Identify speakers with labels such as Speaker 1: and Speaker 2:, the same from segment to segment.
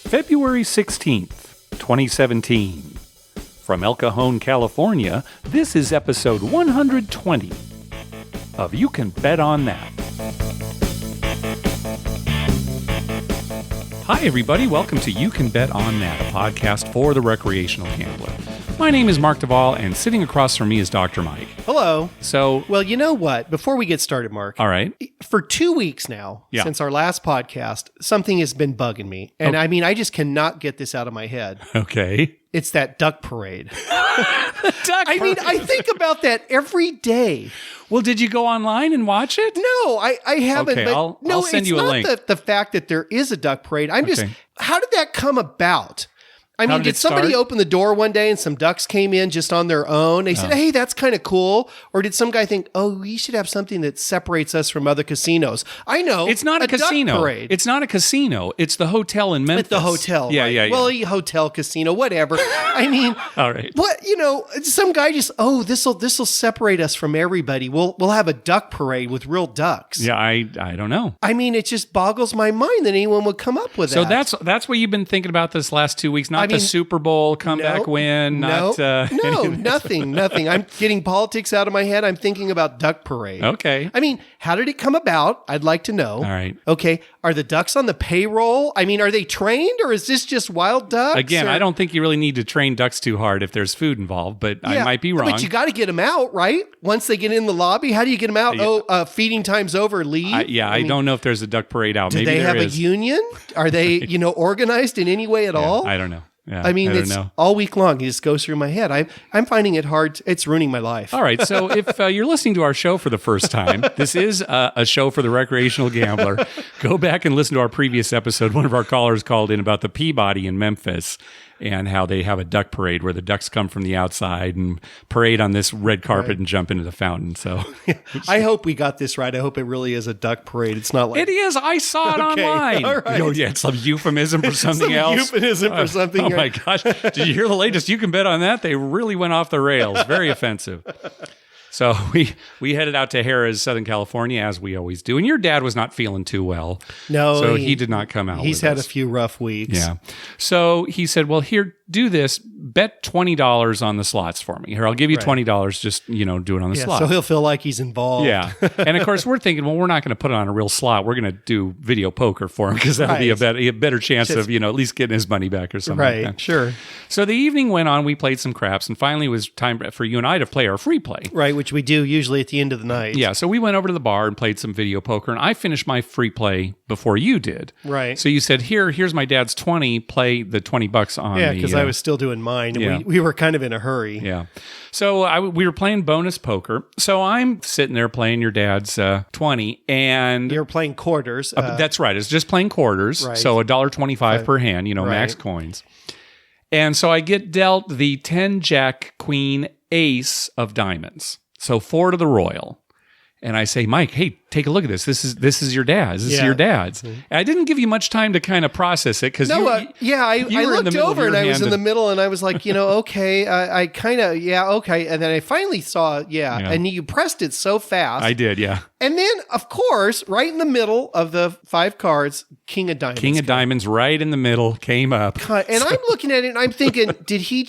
Speaker 1: February 16th, 2017. From El Cajon, California, this is episode 120 of You Can Bet on That. Hi, everybody. Welcome to You Can Bet on That, a podcast for the recreational gambler. My name is Mark Duvall, and sitting across from me is Dr. Mike.
Speaker 2: Hello.
Speaker 1: So,
Speaker 2: well, you know what? Before we get started, Mark.
Speaker 1: All right.
Speaker 2: For 2 weeks now, since our last podcast, something has been bugging me. And I mean, I just cannot get this out of my head.
Speaker 1: Okay.
Speaker 2: It's that duck parade.
Speaker 1: I
Speaker 2: mean, I think about that every day.
Speaker 1: Well, did you go online and watch it?
Speaker 2: No, I haven't.
Speaker 1: Okay,
Speaker 2: but
Speaker 1: I'll send you a link.
Speaker 2: It's not the fact that there is a duck parade. I'm just, how did that come about? I mean, did somebody open the door one day and some ducks came in just on their own? They said, hey, that's kind of cool. Or did some guy think, oh, we should have something that separates us from other casinos? I know.
Speaker 1: It's not a casino.
Speaker 2: Duck parade.
Speaker 1: It's not a casino. It's the hotel in Memphis.
Speaker 2: It's the hotel.
Speaker 1: Yeah,
Speaker 2: right?
Speaker 1: yeah.
Speaker 2: Well, hotel, casino, whatever. I mean,
Speaker 1: all right.
Speaker 2: What, some guy just, this'll separate us from everybody. We'll have a duck parade with real ducks.
Speaker 1: Yeah, I don't know.
Speaker 2: I mean, it just boggles my mind that anyone would come up with that.
Speaker 1: So that's what you've been thinking about this last 2 weeks, not the Super Bowl comeback win,
Speaker 2: nothing. I'm getting politics out of my head. I'm thinking about duck parade.
Speaker 1: Okay.
Speaker 2: I mean, how did it come about? I'd like to know.
Speaker 1: All right.
Speaker 2: Okay. Are the ducks on the payroll? I mean, are they trained or is this just wild ducks?
Speaker 1: Again, I don't think you really need to train ducks too hard if there's food involved, but I might be wrong.
Speaker 2: But you got to get them out, right? Once they get in the lobby, how do you get them out? Feeding time's over, leave?
Speaker 1: I don't know if there's a duck parade out.
Speaker 2: Do they have a union? Are they, organized in any way at all?
Speaker 1: I don't know. Yeah,
Speaker 2: I mean, it's all week long. It just goes through my head. I'm finding it hard. It's ruining my life.
Speaker 1: All right. So if you're listening to our show for the first time, this is a show for the recreational gambler. Go back and listen to our previous episode. One of our callers called in about the Peabody in Memphis and how they have a duck parade where the ducks come from the outside and parade on this red carpet and jump into the fountain. So
Speaker 2: I hope we got this right. I hope it really is a duck parade. It's not like...
Speaker 1: It is. I saw it online.
Speaker 2: All right.
Speaker 1: It's a euphemism for something else.
Speaker 2: Euphemism for something.
Speaker 1: Oh my gosh. Did you hear the latest? You Can Bet on That. They really went off the rails. Very offensive. So we headed out to Harrah's, Southern California, as we always do. And your dad was not feeling too well.
Speaker 2: No.
Speaker 1: So he did not come out.
Speaker 2: He's had a few rough weeks.
Speaker 1: Yeah. So he said, well, here, do this. Bet $20 on the slots for me. Here, I'll give you $20. Just, do it on the slot.
Speaker 2: So he'll feel like he's involved.
Speaker 1: Yeah. And of course, we're thinking, well, we're not going to put it on a real slot. We're going to do video poker for him because that'll be a better chance of, at least getting his money back or something like that.
Speaker 2: Sure.
Speaker 1: So the evening went on. We played some craps. And finally, it was time for you and I to play our free play.
Speaker 2: Right, which we do usually at the end of the night.
Speaker 1: Yeah. So we went over to the bar and played some video poker. And I finished my free play before you did.
Speaker 2: Right.
Speaker 1: So you said, here's my dad's 20. Play the $20 on
Speaker 2: Yeah, because I was still doing mine. And we were kind of in a hurry.
Speaker 1: Yeah. So we were playing bonus poker. So I'm sitting there playing your dad's 20. And
Speaker 2: you're playing quarters.
Speaker 1: That's right. It's just playing quarters.
Speaker 2: Right.
Speaker 1: So $1.25 per hand, max coins. And so I get dealt the 10 Jack Queen Ace of diamonds. So 4 to the Royal. And I say, Mike, hey, take a look at this. This is your dad's. This is your dad's. And I didn't give you much time to kind of process it because
Speaker 2: I looked over and I was in the middle and I was like, okay, I kind of, okay. And then I finally saw, and you pressed it so fast.
Speaker 1: I did, yeah.
Speaker 2: And then, of course, right in the middle of the 5 cards, King of Diamonds.
Speaker 1: King of Diamonds right in the middle came up.
Speaker 2: And I'm looking at it and I'm thinking, did he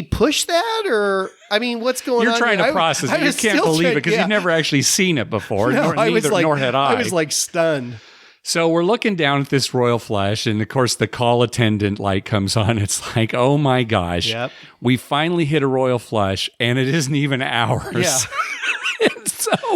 Speaker 2: push that or, I mean, what's going on?
Speaker 1: You're trying to process it. You can't believe it because you've never actually seen it before.
Speaker 2: No,
Speaker 1: nor had I.
Speaker 2: I was like stunned.
Speaker 1: So we're looking down at this Royal Flush, and of course the call attendant light comes on. It's like, oh my gosh, we finally hit a Royal Flush, and it isn't even ours.
Speaker 2: Yeah.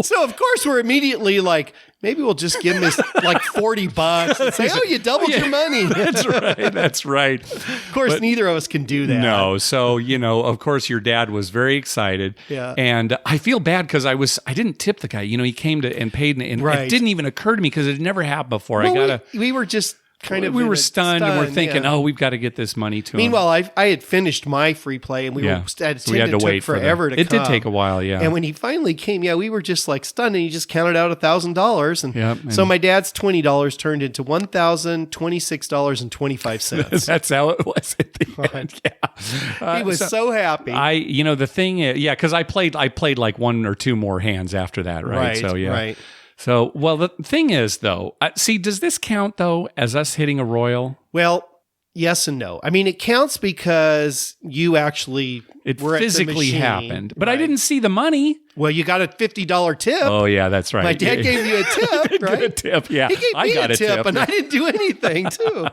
Speaker 2: So of course we're immediately like, maybe we'll just give him this like $40 and say, oh, you doubled your money.
Speaker 1: That's right.
Speaker 2: Of course, neither of us can do that.
Speaker 1: No. So, of course, your dad was very excited.
Speaker 2: Yeah.
Speaker 1: And I feel bad because I didn't tip the guy. He came to and paid, and it didn't even occur to me because it had never happened before.
Speaker 2: Well, we were just
Speaker 1: we were stunned and we're thinking, we've got to get this money to him.
Speaker 2: Meanwhile, I had finished my free play and we had to wait forever to come.
Speaker 1: It did take a while, yeah.
Speaker 2: And when he finally came, we were just like stunned and he just counted out $1,000. And so my dad's $20 turned into $1,026.25.
Speaker 1: That's how it was at the end. Yeah.
Speaker 2: He was so happy.
Speaker 1: The thing is, because I played like one or two more hands after that, right? So,
Speaker 2: Right.
Speaker 1: So, well, the thing is, though, does this count, though, as us hitting a Royal?
Speaker 2: Well, yes and no. I mean, it counts because you actually
Speaker 1: It
Speaker 2: were
Speaker 1: physically
Speaker 2: at the machine,
Speaker 1: happened, but I
Speaker 2: right.
Speaker 1: didn't see the money.
Speaker 2: Well, you got a $50 tip.
Speaker 1: Oh yeah, that's right.
Speaker 2: My dad gave you a tip, right?
Speaker 1: A tip, yeah.
Speaker 2: He gave me
Speaker 1: I got
Speaker 2: a tip, and I didn't do anything, too.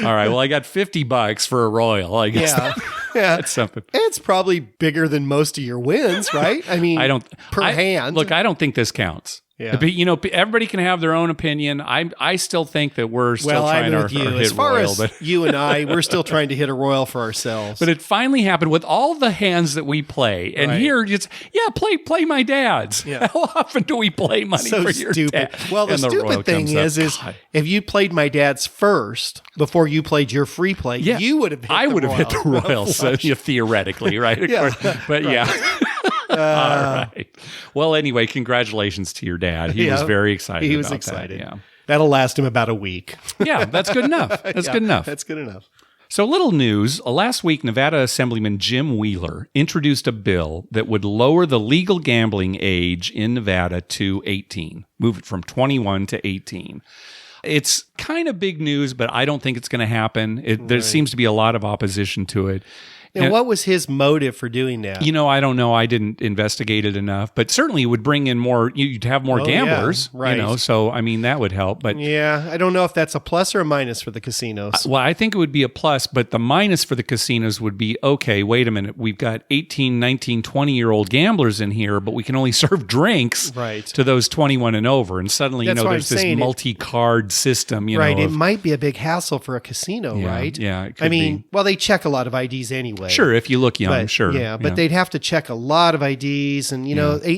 Speaker 1: All right. Well, I got $50 for a Royal. I guess
Speaker 2: Yeah. Yeah.
Speaker 1: that's something.
Speaker 2: It's probably bigger than most of your wins, right? I mean, per hand.
Speaker 1: Look, I don't think this counts.
Speaker 2: Yeah.
Speaker 1: But, everybody can have their own opinion. I still think that we're still trying
Speaker 2: I'm
Speaker 1: to
Speaker 2: with you.
Speaker 1: hit
Speaker 2: As far
Speaker 1: Royal.
Speaker 2: as you and I, we're still trying to hit a Royal for ourselves.
Speaker 1: But it finally happened with all the hands that we play. And
Speaker 2: Right.
Speaker 1: here, play my dad's.
Speaker 2: Yeah.
Speaker 1: How often do we play money
Speaker 2: so
Speaker 1: for your
Speaker 2: stupid.
Speaker 1: dad?
Speaker 2: Well, the
Speaker 1: And Royal
Speaker 2: stupid thing
Speaker 1: comes up.
Speaker 2: is
Speaker 1: God.
Speaker 2: if you played my dad's first before you played your free play, you would have hit
Speaker 1: I
Speaker 2: the
Speaker 1: would have hit the
Speaker 2: Royal.
Speaker 1: Royal, so, theoretically, right? Of
Speaker 2: Yeah.
Speaker 1: course. But yeah. All right. Well, anyway, congratulations to your dad. He was very excited.
Speaker 2: He was
Speaker 1: about
Speaker 2: excited.
Speaker 1: That. Yeah.
Speaker 2: That'll last him about a week.
Speaker 1: Yeah, that's good enough. That's good enough.
Speaker 2: That's good enough.
Speaker 1: So, little news. Last week, Nevada Assemblyman Jim Wheeler introduced a bill that would lower the legal gambling age in Nevada to 18, move it from 21 to 18. It's kind of big news, but I don't think it's going to happen. There seems to be a lot of opposition to it.
Speaker 2: And what was his motive for doing that?
Speaker 1: I don't know. I didn't investigate it enough, but certainly it would bring in more. You'd have more gamblers,
Speaker 2: yeah, right.
Speaker 1: So I mean that would help. But
Speaker 2: yeah, I don't know if that's a plus or a minus for the casinos.
Speaker 1: well, I think it would be a plus, but the minus for the casinos would be, okay, wait a minute. We've got 18, 19, 20-year-old gamblers in here, but we can only serve drinks to those 21 and over. And suddenly,
Speaker 2: That's why
Speaker 1: there's this multi-card system,
Speaker 2: right. It might be a big hassle for a casino, right?
Speaker 1: Yeah, it could be.
Speaker 2: Well, they check a lot of IDs anyway.
Speaker 1: Sure, if you look young, sure.
Speaker 2: Yeah, but they'd have to check a lot of IDs and,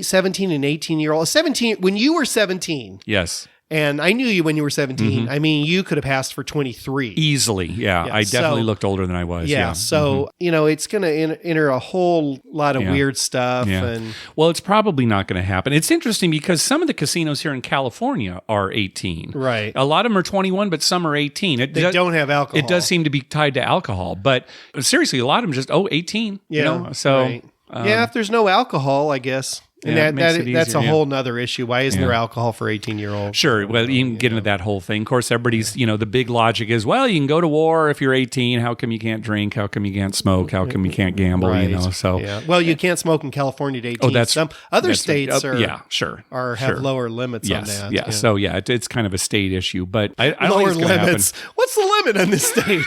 Speaker 2: 17 and 18-year-old. 17, when you were 17.
Speaker 1: Yes.
Speaker 2: And I knew you when you were 17. I mean, you could have passed for 23.
Speaker 1: Easily, yeah. I definitely looked older than I was. Yeah.
Speaker 2: So, it's going to enter a whole lot of weird stuff.
Speaker 1: Yeah.
Speaker 2: And
Speaker 1: well, it's probably not going to happen. It's interesting because some of the casinos here in California are 18.
Speaker 2: Right.
Speaker 1: A lot of them are 21, but some are 18.
Speaker 2: They don't have alcohol.
Speaker 1: It does seem to be tied to alcohol. But seriously, a lot of them just, 18.
Speaker 2: Yeah.
Speaker 1: So,
Speaker 2: right. If there's no alcohol, I guess. And that's a whole nother issue. Why isn't there alcohol for 18-year-olds?
Speaker 1: Sure. Well, you can get into that whole thing. Of course, everybody's, the big logic is, well, you can go to war if you're 18. How come you can't drink? How come you can't smoke? How come you can't gamble?
Speaker 2: Right.
Speaker 1: So,
Speaker 2: well, you can't smoke in California at 18.
Speaker 1: Oh, that's
Speaker 2: some other states
Speaker 1: have
Speaker 2: lower limits on that.
Speaker 1: Yeah. So it's kind of a state issue, but I don't
Speaker 2: lower
Speaker 1: think it's
Speaker 2: limits. What's the limit on this state?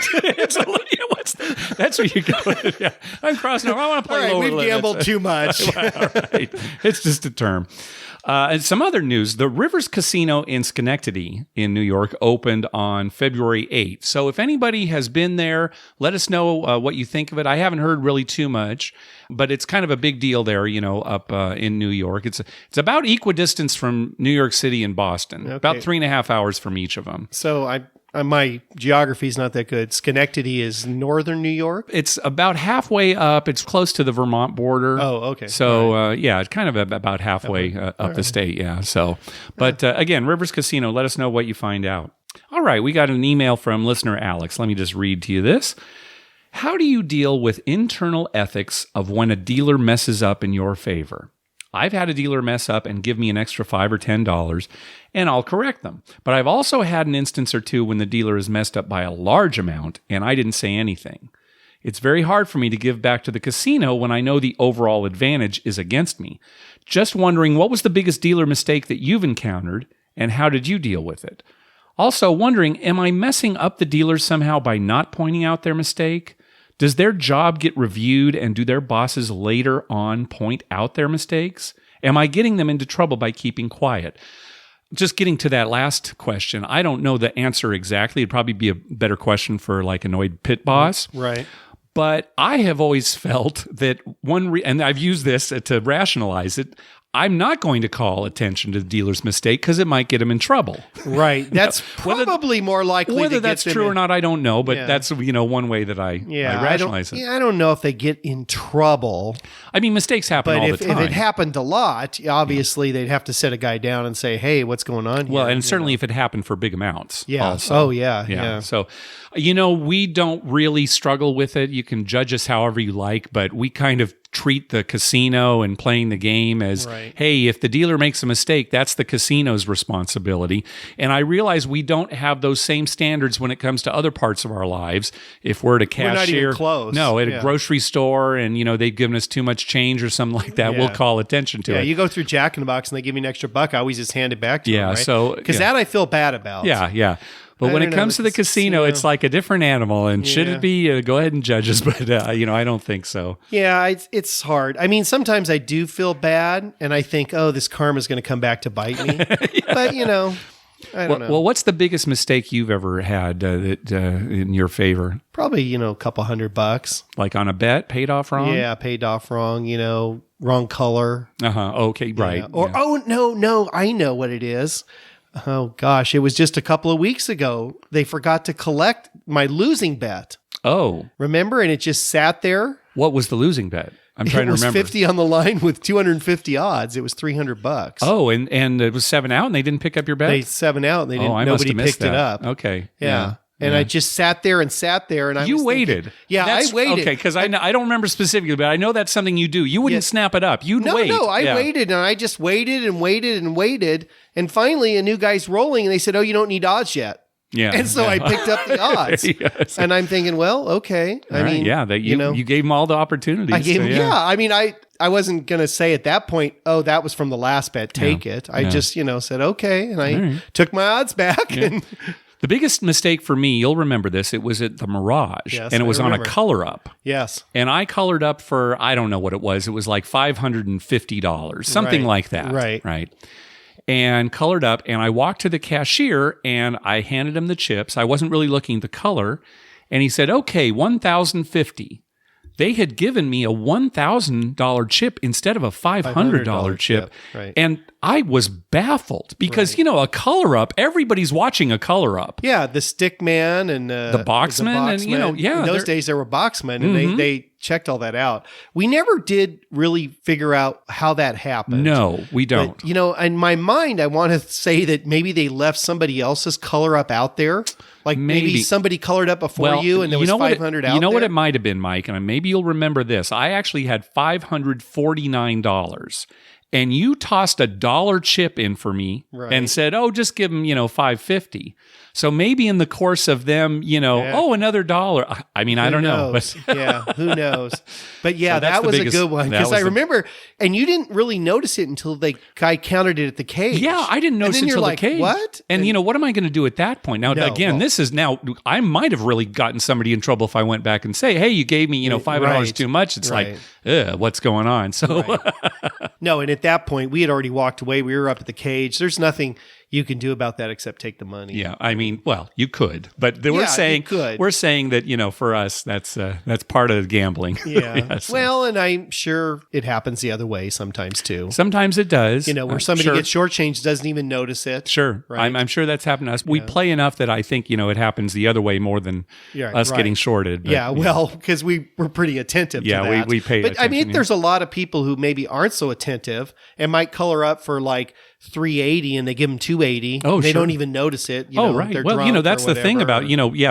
Speaker 1: That's where you go. Yeah. I'm crossing over. I want to play lower limits.
Speaker 2: We've gambled too much.
Speaker 1: All right. It's just a term. And some other news, the Rivers Casino in Schenectady in New York opened on February 8th. So if anybody has been there, let us know what you think of it. I haven't heard really too much, but it's kind of a big deal there, up in New York. It's about equidistance from New York City and Boston, about 3.5 hours from each of them.
Speaker 2: So my geography's not that good. Schenectady is northern New York?
Speaker 1: It's about halfway up. It's close to the Vermont border.
Speaker 2: Oh, okay.
Speaker 1: So, it's kind of about halfway up the state, yeah. So, but again, Rivers Casino, let us know what you find out. All right, we got an email from listener Alex. Let me just read to you this. How do you deal with internal ethics of when a dealer messes up in your favor? I've had a dealer mess up and give me an extra $5 or $10, and I'll correct them. But I've also had an instance or two when the dealer is messed up by a large amount, and I didn't say anything. It's very hard for me to give back to the casino when I know the overall advantage is against me. Just wondering, what was the biggest dealer mistake that you've encountered, and how did you deal with it? Also wondering, am I messing up the dealers somehow by not pointing out their mistake? Does their job get reviewed, and do their bosses later on point out their mistakes? Am I getting them into trouble by keeping quiet? Just getting to that last question, I don't know the answer exactly. It'd probably be a better question for like annoyed pit boss.
Speaker 2: Right.
Speaker 1: But I have always felt that and I've used this to rationalize it, I'm not going to call attention to the dealer's mistake because it might get him in trouble.
Speaker 2: Right. That's probably more likely
Speaker 1: whether
Speaker 2: to get
Speaker 1: that's
Speaker 2: them
Speaker 1: true
Speaker 2: in.
Speaker 1: or not, I don't know. But that's one way that I rationalize it.
Speaker 2: I don't know if they get in trouble.
Speaker 1: I mean, mistakes happen all the time.
Speaker 2: If it happened a lot, obviously they'd have to sit a guy down and say, "Hey, what's going on here?"
Speaker 1: Well, and certainly if it happened for big amounts.
Speaker 2: Yeah.
Speaker 1: Also.
Speaker 2: Oh, yeah.
Speaker 1: So, we don't really struggle with it. You can judge us however you like, but we kind of treat the casino and playing the game as, hey, if the dealer makes a mistake, that's the casino's responsibility. And I realize we don't have those same standards when it comes to other parts of our lives. If we're at a cashier,
Speaker 2: we're not even close.
Speaker 1: No, at a grocery store, and they've given us too much change or something like that, we'll call attention to it.
Speaker 2: Yeah, you go through Jack in the Box and they give me an extra $1, I always just hand it back to them. Right?
Speaker 1: So
Speaker 2: because that I feel bad about.
Speaker 1: Yeah. But when it comes to the casino, it's like a different animal. And should it be? Go ahead and judge us. But, I don't think so.
Speaker 2: Yeah, it's hard. I mean, sometimes I do feel bad and I think, oh, this karma's going to come back to bite me. But, I don't know.
Speaker 1: Well, what's the biggest mistake you've ever had that in your favor?
Speaker 2: Probably, a couple $100.
Speaker 1: Like on a bet, paid off wrong?
Speaker 2: Yeah, paid off wrong, wrong color.
Speaker 1: Okay, right.
Speaker 2: Yeah. Or, no, I know what it is. Oh, gosh. It was just a couple of weeks ago. They forgot to collect my losing bet.
Speaker 1: Oh.
Speaker 2: Remember? And it just sat there.
Speaker 1: What was the losing bet? I'm trying to remember.
Speaker 2: It was 50 on the line with 250 odds. It was $300.
Speaker 1: Oh, and it was 7 out and they didn't pick up your bet?
Speaker 2: They 7 out and they didn't. Nobody picked it up.
Speaker 1: Okay.
Speaker 2: Yeah. And I just sat there, and I
Speaker 1: You waited.
Speaker 2: I waited.
Speaker 1: Okay, because I don't remember specifically, but I know that's something you do. You wouldn't snap it up. You'd wait.
Speaker 2: No, I waited, and I just waited and waited and waited. And finally, a new guy's rolling, and they said, oh, you don't need odds yet.
Speaker 1: Yeah.
Speaker 2: And so I picked up the odds. Yes. And I'm thinking, well, okay.
Speaker 1: You gave them all the opportunities.
Speaker 2: I gave them, I mean, I wasn't going to say at that point, oh, that was from the last bet, take it. I just, said, okay. And I took my odds back. Yeah. And
Speaker 1: the biggest mistake for me, you'll remember this, it was at the Mirage, and it was on a color up.
Speaker 2: Yes.
Speaker 1: And I colored up for, I don't know what it was. It was like $550, something like that. Right. And colored up, and I walked to the cashier, and I handed him the chips. I wasn't really looking at the color, and he said, okay, $1,050. They had given me a $1,000 chip instead of a $500 chip.
Speaker 2: Right.
Speaker 1: And I was baffled because, a color up, everybody's watching a color up.
Speaker 2: Yeah, the stick man and
Speaker 1: the boxman. And,
Speaker 2: in those days there were boxmen, and they checked all that out. We never did really figure out how that happened.
Speaker 1: No, we don't.
Speaker 2: But, in my mind, I want to say that maybe they left somebody else's color up out there. Like maybe somebody colored up before you and there was 500 out there.
Speaker 1: You know what it might have been, Mike, and maybe you'll remember this. I actually had $549. And you tossed a $1 chip in for me and said, oh, just give them, $5.50. So maybe in the course of them, another $1. I mean, I don't know. But
Speaker 2: who knows? But so that was a good one. Because I remember, and you didn't really notice it until the guy counted it at the cage.
Speaker 1: Yeah, I didn't notice it until the cage.
Speaker 2: What?
Speaker 1: And what am I going to do at that point? Now, this is now, I might have really gotten somebody in trouble if I went back and say, hey, you gave me, $5 too much. It's like, what's going on? So
Speaker 2: no, and at that point, we had already walked away. We were up at the cage. There's nothing you can do about that except take the money.
Speaker 1: Yeah, I mean, well, you could, but we're saying that for us that's part of gambling.
Speaker 2: Yeah. Well, and I'm sure it happens the other way sometimes too.
Speaker 1: Sometimes it does.
Speaker 2: Where somebody gets shortchanged, doesn't even notice it.
Speaker 1: Sure, right? I'm sure that's happened to us. We play enough that I think it happens the other way more than us getting shorted. But,
Speaker 2: well, because we were pretty attentive. to that.
Speaker 1: we pay.
Speaker 2: But I mean, there's a lot of people who maybe aren't so attentive and might color up for like $3.80 and they give them $2.80.
Speaker 1: Oh,
Speaker 2: they don't even notice it.
Speaker 1: Right. Well, that's the thing about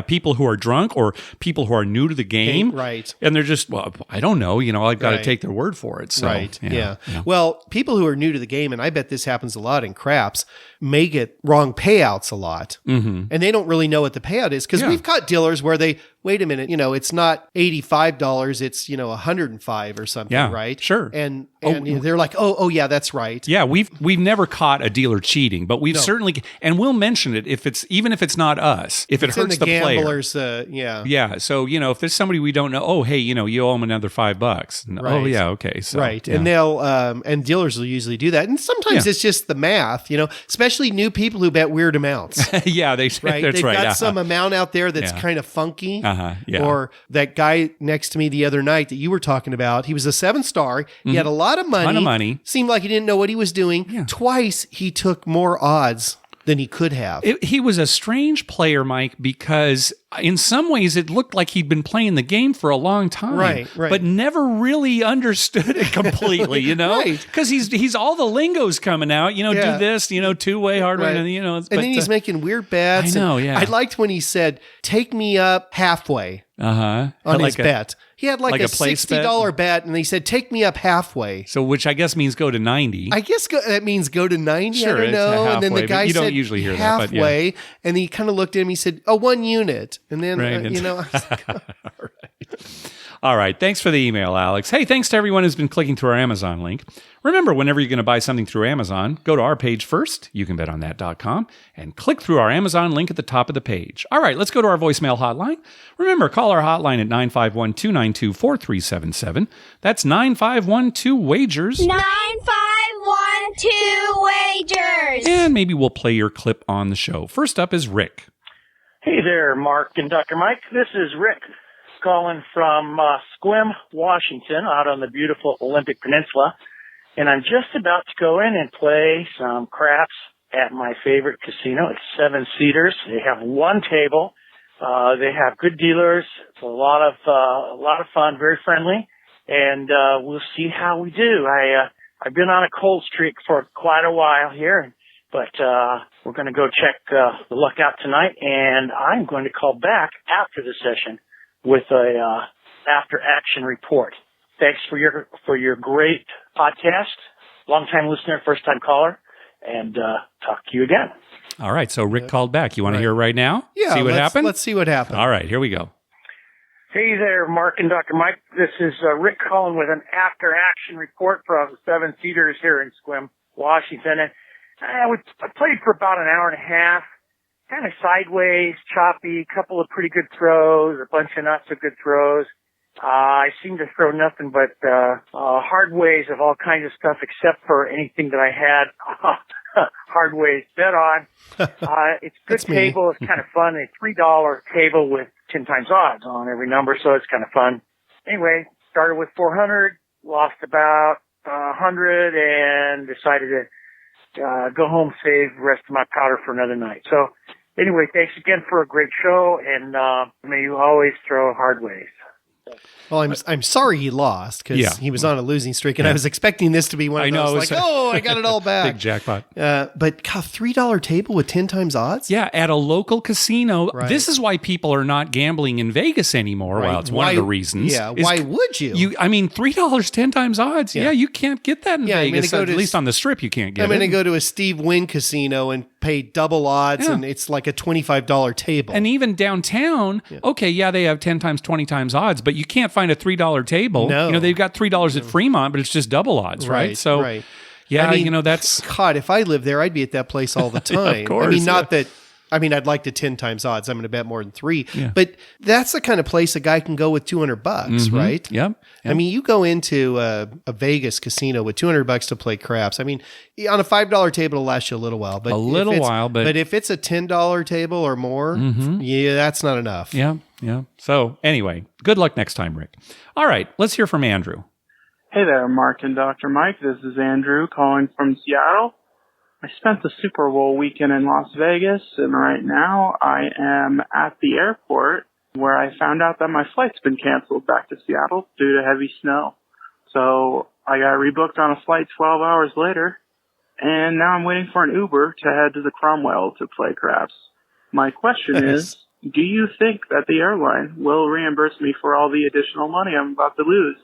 Speaker 1: people who are drunk or people who are new to the game,
Speaker 2: right?
Speaker 1: And they're just, well, I don't know. I've got to take their word for it. So,
Speaker 2: right. Yeah. Well, people who are new to the game, and I bet this happens a lot in craps, may get wrong payouts a lot, and they don't really know what the payout is because we've caught dealers where they wait a minute, it's not $85, it's $105 or something, right?
Speaker 1: Sure.
Speaker 2: And they're like, oh yeah, that's right.
Speaker 1: Yeah, we've never caught a dealer cheating, but we've certainly, and we'll mention it if it's not us, if it hurts the
Speaker 2: gamblers,
Speaker 1: player. Yeah. So if there's somebody we don't know, oh hey, you owe them another $5.
Speaker 2: Right.
Speaker 1: Oh yeah, okay. So,
Speaker 2: right, and they'll and dealers will usually do that, and sometimes it's just the math, especially new people who bet weird amounts.
Speaker 1: Yeah,
Speaker 2: they've got some amount out there that's kind of funky. Or that guy next to me the other night that you were talking about, he was a 7-star. He had a lot of money.
Speaker 1: Ton of money.
Speaker 2: Seemed like he didn't know what he was doing. Yeah. Twice he took more odds than he could have.
Speaker 1: He was a strange player, Mike, because in some ways it looked like he'd been playing the game for a long time,
Speaker 2: right.
Speaker 1: But never really understood it completely,
Speaker 2: Right.
Speaker 1: Because he's all the lingo's coming out, do this, two-way, hard-way,
Speaker 2: and then he's making weird bets.
Speaker 1: I know, yeah.
Speaker 2: I liked when he said, take me up halfway. On his bet. He had like a
Speaker 1: place
Speaker 2: $60 bet, and he said, take me up halfway.
Speaker 1: So, which I guess means go to 90.
Speaker 2: I guess that means go to 90.
Speaker 1: Sure,
Speaker 2: I don't know.
Speaker 1: halfway,
Speaker 2: and then the guy
Speaker 1: you
Speaker 2: said
Speaker 1: don't usually hear
Speaker 2: halfway,
Speaker 1: that, but yeah.
Speaker 2: and he kind of looked at him. He said, "Oh, 1 unit." And then
Speaker 1: Right,
Speaker 2: I was like,
Speaker 1: All right. Thanks for the email, Alex. Hey, thanks to everyone who's been clicking through our Amazon link. Remember, whenever you're going to buy something through Amazon, go to our page first, youcanbetonthat.com, and click through our Amazon link at the top of the page. All right, let's go to our voicemail hotline. Remember, call our hotline at 951-292-4377. That's 9512-WAGERS.
Speaker 3: 9512-WAGERS.
Speaker 1: And maybe we'll play your clip on the show. First up is Rick.
Speaker 4: Hey there, Mark and Dr. Mike. This is Rick calling from Sequim, Washington, out on the beautiful Olympic Peninsula. And I'm just about to go in and play some craps at my favorite casino. It's Seven Cedars. They have one table. They have good dealers. It's a lot of fun, very friendly. And we'll see how we do. I've been on a cold streak for quite a while here, but we're going to go check the luck out tonight, and I'm going to call back after the session with a after action report. Thanks for your great podcast. Long time listener, first time caller, and talk to you again.
Speaker 1: All right, so Rick called back. You want to hear it right now?
Speaker 2: yeah,
Speaker 1: See what happened?
Speaker 2: Let's see what happened.
Speaker 1: All right, here we go.
Speaker 4: Hey there, Mark and Dr. Mike. This is Rick calling with an after action report from Seven Cedars here in Sequim, Washington. And I played for about an hour and a half. Kind of sideways, choppy, couple of pretty good throws, a bunch of not so good throws. I seem to throw nothing but hard ways of all kinds of stuff except for anything that I had hard ways bet on. It's a good table. It's kind of fun. A $3 table with 10 times odds on every number, so it's kind of fun. Anyway, started with 400, lost about 100, and decided to go home, save the rest of my powder for another night. So anyway, thanks again for a great show, and may you always throw hard ways.
Speaker 2: Well, I'm sorry he lost because he was on a losing streak, and I was expecting this to be one of those like, I got it all back.
Speaker 1: Big jackpot.
Speaker 2: But $3 table with 10 times odds?
Speaker 1: Yeah, at a local casino.
Speaker 2: Right.
Speaker 1: This is why people are not gambling in Vegas anymore.
Speaker 2: Right.
Speaker 1: Well, it's one of the reasons.
Speaker 2: Yeah, why would you?
Speaker 1: I mean, $3, 10 times odds. Yeah, you can't get that in Vegas. At least on the Strip, you can't get it.
Speaker 2: I'm going to go to a Steve Wynn casino and pay double odds, and it's like a $25 table.
Speaker 1: And even downtown, they have 10 times, 20 times odds, but you can't find a $3 table.
Speaker 2: No.
Speaker 1: You know, they've got $3 at Fremont, but it's just double odds, right? So, yeah,
Speaker 2: I mean,
Speaker 1: that's...
Speaker 2: God, if I lived there, I'd be at that place all the time.
Speaker 1: Of course.
Speaker 2: I mean, I'd like the 10 times odds. I'm going to bet more than 3. Yeah. But that's the kind of place a guy can go with $200, right?
Speaker 1: Yep.
Speaker 2: I mean, you go into a Vegas casino with $200 to play craps. I mean, on a $5 table, it'll last you a little while. But but if it's a $10 table or more, that's not enough.
Speaker 1: Yeah. So anyway, good luck next time, Rick. All right, let's hear from Andrew.
Speaker 5: Hey there, Mark and Dr. Mike. This is Andrew calling from Seattle. I spent the Super Bowl weekend in Las Vegas, and right now I am at the airport where I found out that my flight's been canceled back to Seattle due to heavy snow. So I got rebooked on a flight 12 hours later, and now I'm waiting for an Uber to head to the Cromwell to play craps. My question is, do you think that the airline will reimburse me for all the additional money I'm about to lose?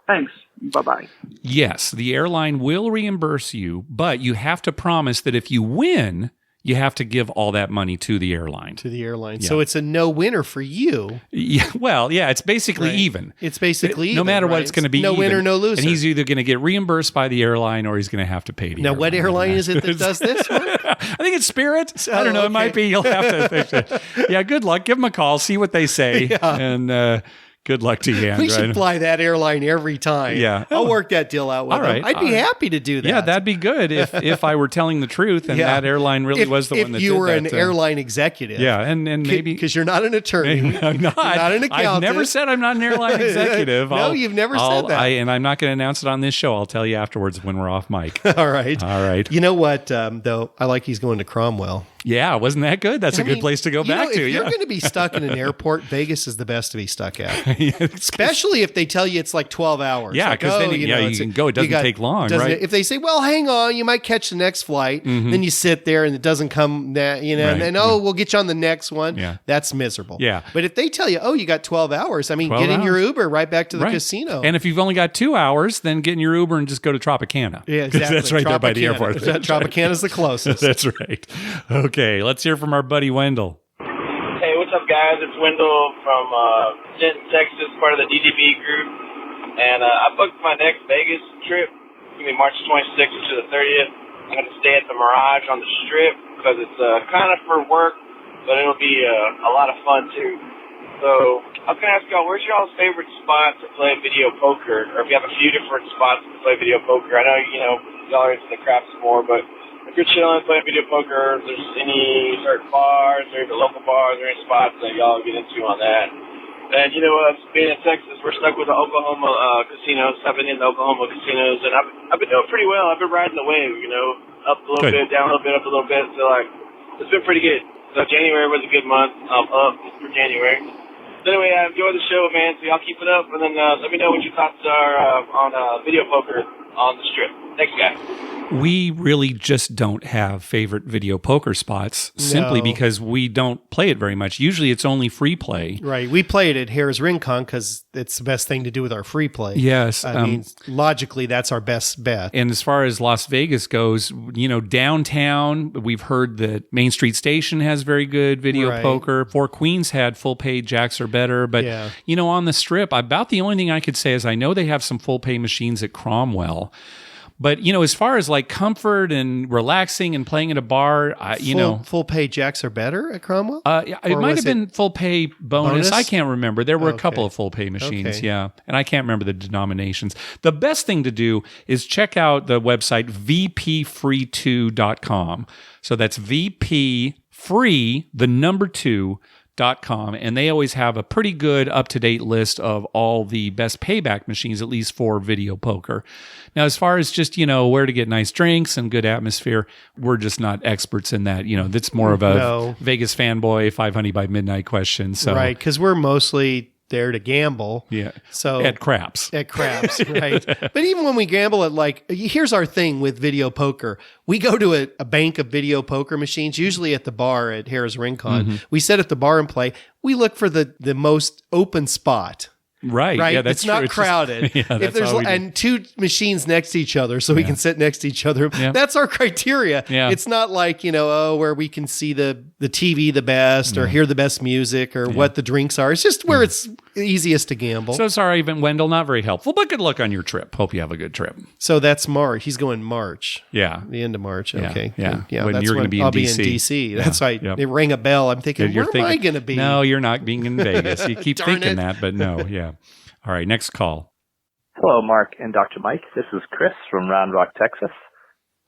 Speaker 5: Thanks. Bye-bye.
Speaker 1: Yes, the airline will reimburse you, but you have to promise that if you win, you have to give all that money to the airline.
Speaker 2: Yeah. So it's a no-winner for you.
Speaker 1: Yeah, it's basically even.
Speaker 2: It's basically even.
Speaker 1: No matter what, it's going to be
Speaker 2: no
Speaker 1: even.
Speaker 2: winner, no loser.
Speaker 1: And he's either going to get reimbursed by the airline or he's going to have to pay the airline.
Speaker 2: Now, what airline is it that does this one?
Speaker 1: I think it's Spirit. I don't know. It might be. You'll have to. Yeah, good luck. Give them a call. See what they say. And good luck to you, Andrew.
Speaker 2: We should fly that airline every time.
Speaker 1: Yeah.
Speaker 2: I'll work that deal out with them. I'd be happy to do that.
Speaker 1: Yeah, that'd be good if I were telling the truth and that airline really was the one that did that.
Speaker 2: If you were an airline executive.
Speaker 1: Yeah, and maybe...
Speaker 2: Because you're not an attorney.
Speaker 1: I'm not.
Speaker 2: You're not an accountant.
Speaker 1: I've never said I'm not an airline executive.
Speaker 2: No, you've never said that.
Speaker 1: And I'm not going to announce it on this show. I'll tell you afterwards when we're off mic.
Speaker 2: All right.
Speaker 1: All right.
Speaker 2: You know what, though? I like he's going to Cromwell.
Speaker 1: Yeah, wasn't that good? That's a good place to go back to.
Speaker 2: If you're going to be stuck in an airport, Vegas is the best to be stuck at. Especially if they tell you it's like 12 hours.
Speaker 1: Yeah, because then you can go. It doesn't take long, right?
Speaker 2: If they say, well, hang on, you might catch the next flight, then you sit there and it doesn't come, and then, we'll get you on the next one.
Speaker 1: Yeah.
Speaker 2: That's miserable.
Speaker 1: Yeah.
Speaker 2: But if they tell you, you got 12 hours, I mean, get in your Uber right back to the casino.
Speaker 1: And if you've only got 2 hours, then get in your Uber and just go to Tropicana.
Speaker 2: Yeah, exactly.
Speaker 1: That's right there by the airport.
Speaker 2: Tropicana's the closest.
Speaker 1: That's right. Okay, let's hear from our buddy Wendell.
Speaker 6: Hey, what's up, guys? It's Wendell from Denton, Texas, part of the DDB group. And I booked my next Vegas trip. It's going to be March 26th to the 30th. I'm going to stay at the Mirage on the Strip because it's kind of for work, but it'll be a lot of fun, too. So I was going to ask y'all, where's y'all's favorite spot to play video poker? Or if you have a few different spots to play video poker. I know, y'all are into the craps more, but if you're chilling playing video poker, if there's any certain bars or even local bars or any spots that y'all get into on that. And being in Texas, we're stuck with the Oklahoma casinos. I've been in the Oklahoma casinos, and I've been doing pretty well. I've been riding the wave, up a little bit, down a little bit, up a little bit. So, it's been pretty good. So January was a good month. Up for January. So anyway, I enjoyed the show, man. So y'all keep it up, and then let me know what your thoughts are on video poker on the Strip. Thanks, guys.
Speaker 1: We really just don't have favorite video poker spots simply because we don't play it very much. Usually it's only free play.
Speaker 2: Right. We play it at Harrah's Rincon because it's the best thing to do with our free play.
Speaker 1: Yes.
Speaker 2: I mean, logically, that's our best bet.
Speaker 1: And as far as Las Vegas goes, downtown, we've heard that Main Street Station has very good video poker. Four Queens had full pay jacks or better. But, on the Strip, about the only thing I could say is I know they have some full pay machines at Cromwell. But, as far as like comfort and relaxing and playing at a bar,
Speaker 2: full pay jacks are better at Cromwell?
Speaker 1: It might have been full pay bonus. I can't remember. There were a couple of full pay machines.
Speaker 2: Okay.
Speaker 1: Yeah. And I can't remember the denominations. The best thing to do is check out the website vpfree2.com. So that's vpfree, the number 2.com, and they always have a pretty good up-to-date list of all the best payback machines, at least for video poker. Now, as far as just, where to get nice drinks and good atmosphere, we're just not experts in that. That's more of a Vegas fanboy 500 by midnight question. So.
Speaker 2: Right, because we're mostly there to gamble.
Speaker 1: Yeah.
Speaker 2: So
Speaker 1: at craps,
Speaker 2: right? But even when we gamble at here's our thing with video poker. We go to a bank of video poker machines, usually at the bar at Harrah's Rincon. Mm-hmm. We sit at the bar and play. We look for the most open spot.
Speaker 1: Right. Yeah, that's
Speaker 2: it's not
Speaker 1: true.
Speaker 2: crowded.
Speaker 1: If
Speaker 2: there's and two machines next to each other, so we can sit next to each other. Yeah. That's our criteria.
Speaker 1: Yeah.
Speaker 2: It's not like, where we can see the TV the best or hear the best music or what the drinks are. It's just where it's easiest to gamble.
Speaker 1: So sorry, Wendell, not very helpful, but good luck on your trip. Hope you have a good trip.
Speaker 2: So that's March. He's going March.
Speaker 1: Yeah.
Speaker 2: The end of March. Okay.
Speaker 1: Yeah.
Speaker 2: When
Speaker 1: you're going to be in
Speaker 2: I'll
Speaker 1: DC.
Speaker 2: be in DC. That's right. Yep. It rang a bell. I'm thinking, where am I going to be?
Speaker 1: No, you're not being in Vegas. You keep thinking that, but no. Yeah. All right, next call.
Speaker 7: Hello, Mark and Dr. Mike. This is Chris from Round Rock, Texas.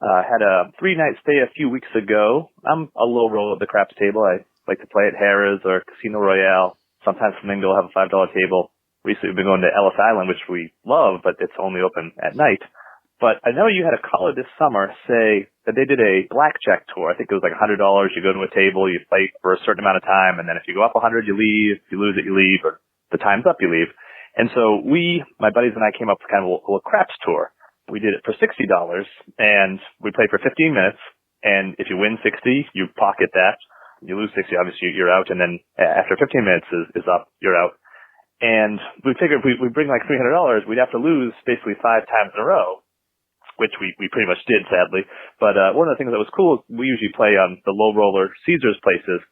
Speaker 7: Had a 3-night stay a few weeks ago. I'm a low roll at the craps table. I like to play at Harrah's or Casino Royale. Sometimes Flamingo will have a $5 table. Recently, we've been going to Ellis Island, which we love, but it's only open at night. But I know you had a caller this summer say that they did a blackjack tour. I think it was like $100. You go to a table, you play for a certain amount of time, and then if you go up 100, you leave. If you lose it, you leave. Or the time's up, you leave. And so my buddies and I came up with kind of a little craps tour. We did it for $60 and we played for 15 minutes. And if you win 60, you pocket that. You lose 60, obviously you're out. And then after 15 minutes is up, you're out. And we figured if we bring like $300, we'd have to lose basically 5 times in a row, which we pretty much did, sadly. But one of the things that was cool is we usually play on the low roller Cedars places.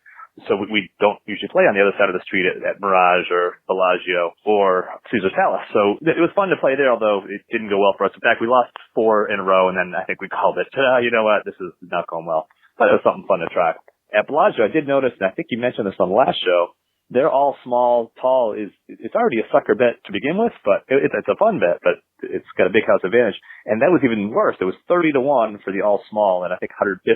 Speaker 7: So we don't usually play on the other side of the street at Mirage or Bellagio or Caesar's Palace. So it was fun to play there, although it didn't go well for us. In fact, we lost 4 in a row, and then I think we called it, you know what, this is not going well. But it was something fun to try. At Bellagio, I did notice, and I think you mentioned this on the last show, they're all small, tall. It's already a sucker bet to begin with, but it's a fun bet, but it's got a big house advantage. And that was even worse. It was 30-1 for the all small, and I think 150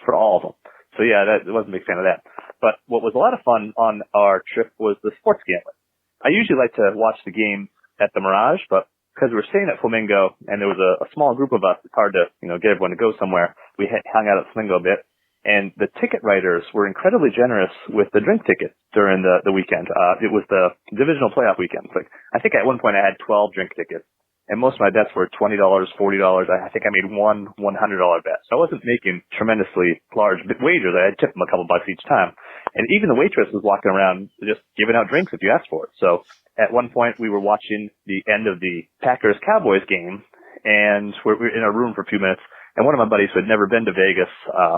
Speaker 7: for all of them. So yeah, I wasn't a big fan of that. But what was a lot of fun on our trip was the sports gambling. I usually like to watch the game at the Mirage, but because we were staying at Flamingo and there was a small group of us, it's hard to, get everyone to go somewhere. We hung out at Flamingo a bit. And the ticket writers were incredibly generous with the drink tickets during the weekend. It was the divisional playoff weekend. Like, I think at one point I had 12 drink tickets, and most of my bets were $20, $40. I think I made one $100 bet. So I wasn't making tremendously large wagers. I had tipped them a couple bucks each time. And even the waitress was walking around just giving out drinks if you asked for it. So at one point we were watching the end of the Packers-Cowboys game, and we're in a room for a few minutes. And one of my buddies who had never been to Vegas,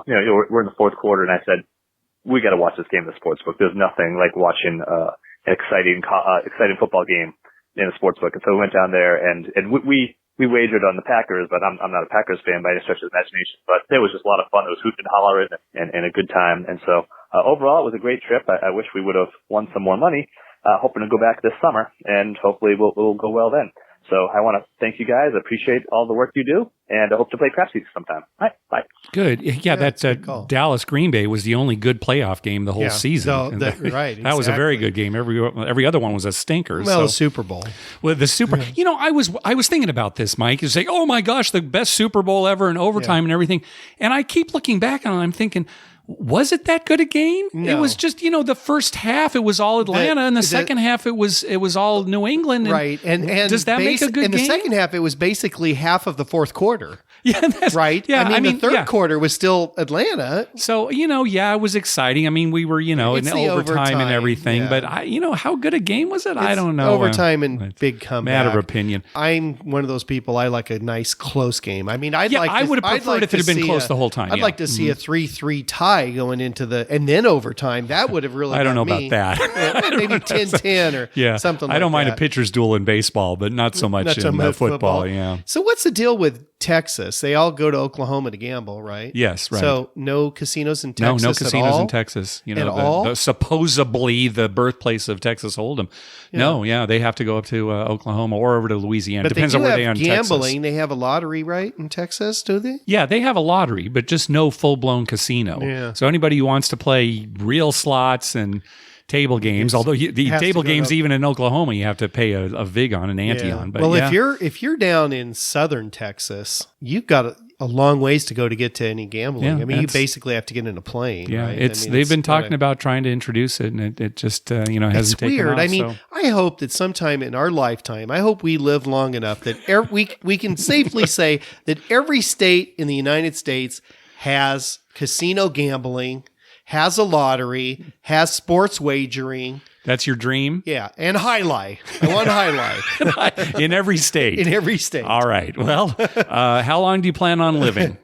Speaker 7: we're in the fourth quarter, and I said, we got to watch this game in the sportsbook. There's nothing like watching an exciting football game in a sportsbook. And so we went down there, and we wagered on the Packers, but I'm not a Packers fan by any stretch of the imagination. But there was just a lot of fun. It was hooting and hollering and a good time. And so overall, it was a great trip. I wish we would have won some more money. Hoping to go back this summer, and hopefully we'll go well then. So I want to thank you guys. I appreciate all the work you do, and I hope to play Crapsheets sometime. All right, bye.
Speaker 1: Good. Yeah, that Dallas Green Bay was the only good playoff game the whole season.
Speaker 2: So right.
Speaker 1: That was a very good game. Every other one was a stinker.
Speaker 2: Well, the Super Bowl.
Speaker 1: Well, the Super. You know, I was thinking about this, Mike. It's like, oh my gosh, the best Super Bowl ever in overtime and everything. And I keep looking back on it. I'm thinking, was it that good a game?
Speaker 2: No.
Speaker 1: It was just, the first half it was all Atlanta, and the second half it was all New England.
Speaker 2: Right. And
Speaker 1: does that make a good game?
Speaker 2: In the second half, it was basically half of the fourth quarter.
Speaker 1: Yeah,
Speaker 2: right.
Speaker 1: Yeah,
Speaker 2: I mean, the third quarter was still Atlanta.
Speaker 1: So it was exciting. I mean, we were in overtime and everything. Yeah. But how good a game was it? I don't know.
Speaker 2: Overtime and big comeback.
Speaker 1: Matter of opinion.
Speaker 2: I'm one of those people. I like a nice close game. I mean, I would have
Speaker 1: preferred if it had been close the whole time.
Speaker 2: I'd like to see a 3-3 tie going into and then overtime. That would have really.
Speaker 1: I don't know about that.
Speaker 2: Maybe 10-10 or something.
Speaker 1: I don't mind a pitcher's duel in baseball, but not so much in football. Yeah.
Speaker 2: So what's the deal with Texas? They all go to Oklahoma to gamble, right?
Speaker 1: Yes, right.
Speaker 2: So no casinos in Texas.
Speaker 1: No casinos in Texas. Supposedly the birthplace of Texas Hold'em. Yeah. No, they have to go up to Oklahoma or over to Louisiana.
Speaker 2: But
Speaker 1: depends on where they are in Texas.
Speaker 2: Gambling. They have a lottery, right, in Texas? Do they?
Speaker 1: Yeah, they have a lottery, but just no full blown casino.
Speaker 2: Yeah.
Speaker 1: So anybody who wants to play real slots and table games, although the table games even in Oklahoma you have to pay a vig on, an ante on. But
Speaker 2: if you're down in southern Texas, you've got a long ways to go to get to any gambling.
Speaker 1: Yeah,
Speaker 2: I mean, you basically have to get in a plane.
Speaker 1: Yeah,
Speaker 2: right?
Speaker 1: They've been talking about trying to introduce it, and it just hasn't taken
Speaker 2: weird.
Speaker 1: off.
Speaker 2: I mean, I hope that sometime in our lifetime, I hope we live long enough that we can safely say that every state in the United States has casino gambling, has a lottery, has sports wagering.
Speaker 1: That's your dream?
Speaker 2: Yeah. And highlight. I want highlight.
Speaker 1: In every state.
Speaker 2: In every state.
Speaker 1: All right. Well, how long do you plan on living?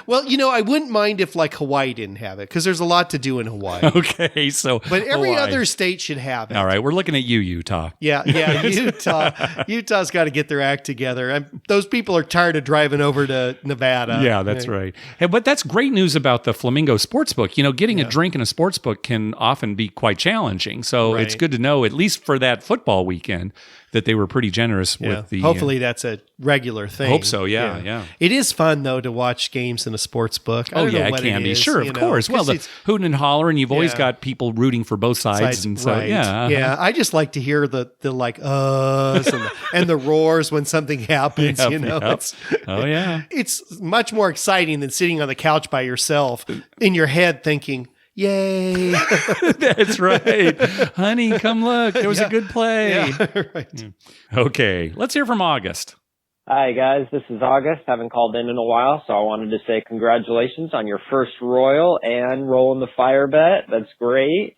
Speaker 2: Well, I wouldn't mind if like Hawaii didn't have it, because there's a lot to do in Hawaii.
Speaker 1: Okay. So,
Speaker 2: but every other state should have it.
Speaker 1: All right. We're looking at you, Utah.
Speaker 2: Yeah. Utah. Utah's got to get their act together. Those people are tired of driving over to Nevada.
Speaker 1: Yeah, that's right. Hey, but that's great news about the Flamingo Sportsbook. Getting a drink in a sportsbook can often be quite challenging. So it's good to know, at least for that football weekend, that they were pretty generous with the...
Speaker 2: Hopefully that's a regular thing.
Speaker 1: Hope so, yeah.
Speaker 2: It is fun, though, to watch games in a sports book.
Speaker 1: It can be. Sure, of course. Well, the hooting and hollering, you've always got people rooting for both sides. And so,
Speaker 2: Yeah, I just like to hear the like, and the roars when something happens, It's much more exciting than sitting on the couch by yourself in your head thinking, yay.
Speaker 1: That's right. Honey, come look. There was a good play.
Speaker 2: Yeah, right.
Speaker 1: Okay, let's hear from August.
Speaker 8: Hi, guys. This is August. Haven't called in a while, so I wanted to say congratulations on your first Royal and rolling the fire bet. That's great.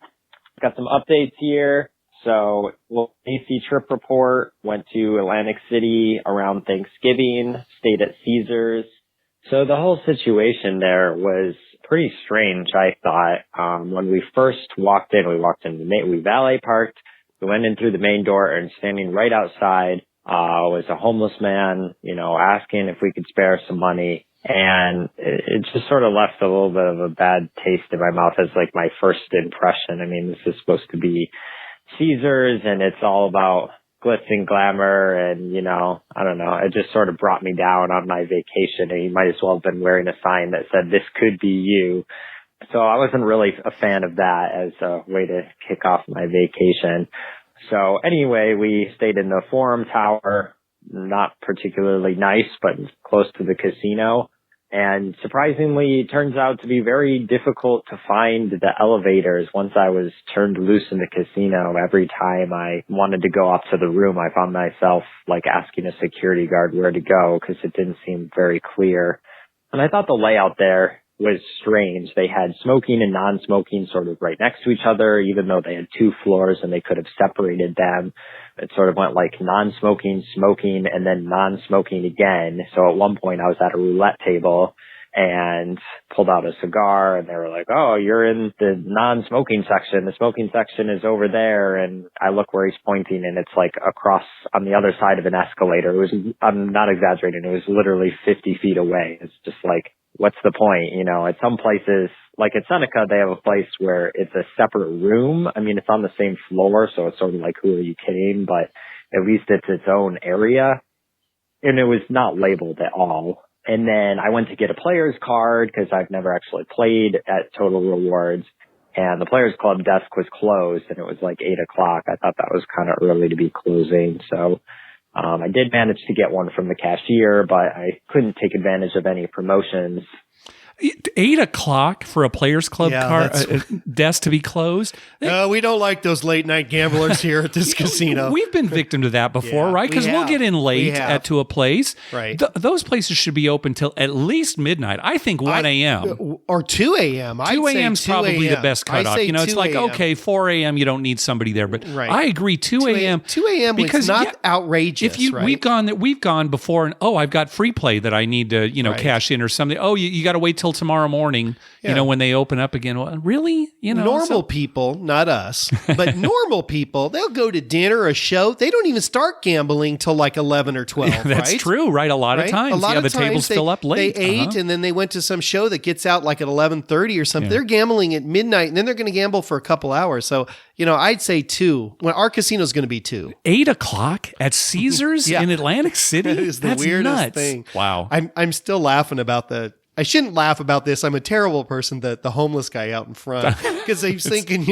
Speaker 8: Got some updates here. So, AC trip report, went to Atlantic City around Thanksgiving, stayed at Cedars. So the whole situation there was pretty strange, I thought. When we first walked in, we valet parked, we went in through the main door, and standing right outside was a homeless man, asking if we could spare some money. And it just sort of left a little bit of a bad taste in my mouth as like my first impression. I mean, this is supposed to be Cedars, and it's all about glitz and glamour, and I don't know, it just sort of brought me down on my vacation, and you might as well have been wearing a sign that said this could be you. So I wasn't really a fan of that as a way to kick off my vacation. So anyway, we stayed in the Forum Tower, not particularly nice, but close to the casino. And surprisingly, it turns out to be very difficult to find the elevators once I was turned loose in the casino. Every time I wanted to go up to the room, I found myself like asking a security guard where to go because it didn't seem very clear. And I thought the layout there was strange. They had smoking and non-smoking sort of right next to each other, even though they had 2 floors and they could have separated them. It sort of went like non-smoking, smoking, and then non-smoking again. So at one point I was at a roulette table and pulled out a cigar and they were like, "Oh, you're in the non-smoking section. The smoking section is over there." And I look where he's pointing and it's like across on the other side of an escalator. I'm not exaggerating. It was literally 50 feet away. It's just like, what's the point? You know, at some places, like at Seneca, they have a place where it's a separate room. I mean, it's on the same floor, so it's sort of like, who are you kidding? But at least it's its own area. And it was not labeled at all. And then I went to get a player's card because I've never actually played at Total Rewards. And the Players Club desk was closed and it was like 8 o'clock. I thought that was kind of early to be closing. So I did manage to get one from the cashier, but I couldn't take advantage of any promotions.
Speaker 1: 8 o'clock for a Players Club desk to be closed?
Speaker 2: No, we don't like those late night gamblers here at this casino.
Speaker 1: We've been victim to that before, right? Because we'll get in late to a place.
Speaker 2: Right.
Speaker 1: Those places should be open till at least midnight. I think 1 a.m.
Speaker 2: Or 2 a.m.
Speaker 1: 2 a.m. is probably the best cutoff. You know, it's like, okay, 4 a.m. you don't need somebody there. But I agree, 2 a.m.
Speaker 2: 2 a.m. because not outrageous.
Speaker 1: If we've gone before and, I've got free play that I need to, cash in or something. Oh, you got to wait till tomorrow morning, when they open up again. Well, really?
Speaker 2: Normal people, not us, but normal people, they'll go to dinner, a show. They don't even start gambling till like 11 or 12, right?
Speaker 1: That's true, right? A lot of times. The tables fill up late.
Speaker 2: They ate and then they went to some show that gets out like at 11:30 or something. They're gambling at midnight and then they're going to gamble for a couple hours. So, I'd say 2. When our casino's going to be 2.
Speaker 1: 8 o'clock at Cedars in Atlantic City?
Speaker 2: That is the weirdest thing.
Speaker 1: Wow.
Speaker 2: I'm still laughing about I shouldn't laugh about this. I'm a terrible person, the homeless guy out in front, because I was thinking,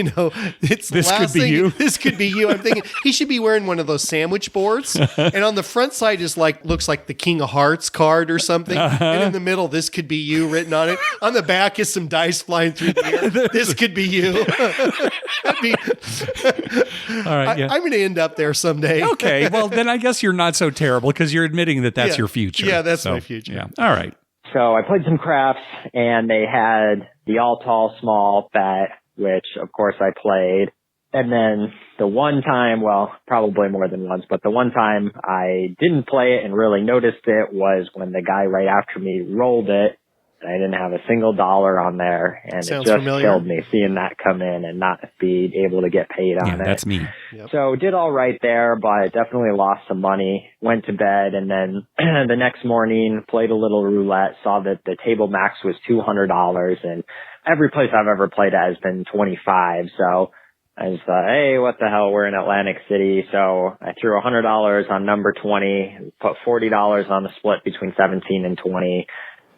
Speaker 2: it's
Speaker 1: this
Speaker 2: the last
Speaker 1: could be
Speaker 2: thing.
Speaker 1: you.
Speaker 2: This could be you. I'm thinking he should be wearing one of those sandwich boards, and on the front side looks like the King of Hearts card or something, and in the middle, this could be you written on it. On the back is some dice flying through the air. This could be you.
Speaker 1: All right,
Speaker 2: I'm going to end up there someday.
Speaker 1: Okay, well then I guess you're not so terrible because you're admitting that that's your future.
Speaker 2: Yeah, that's my future.
Speaker 1: Yeah. All right.
Speaker 8: So I played some craps and they had the all tall small bet, which of course I played. And then the one time, well, probably more than once, but the one time I didn't play it and really noticed it was when the guy right after me rolled it. I didn't have a single dollar on there, and it just killed me seeing that come in and not be able to get paid on it.
Speaker 1: That's me.
Speaker 8: Yep. So did all right there, but definitely lost some money. Went to bed, and then the next morning played a little roulette, saw that the table max was $200, and every place I've ever played at has been $25. So I just thought, hey, what the hell? We're in Atlantic City. So I threw $100 on number 20, put $40 on the split between 17 and 20.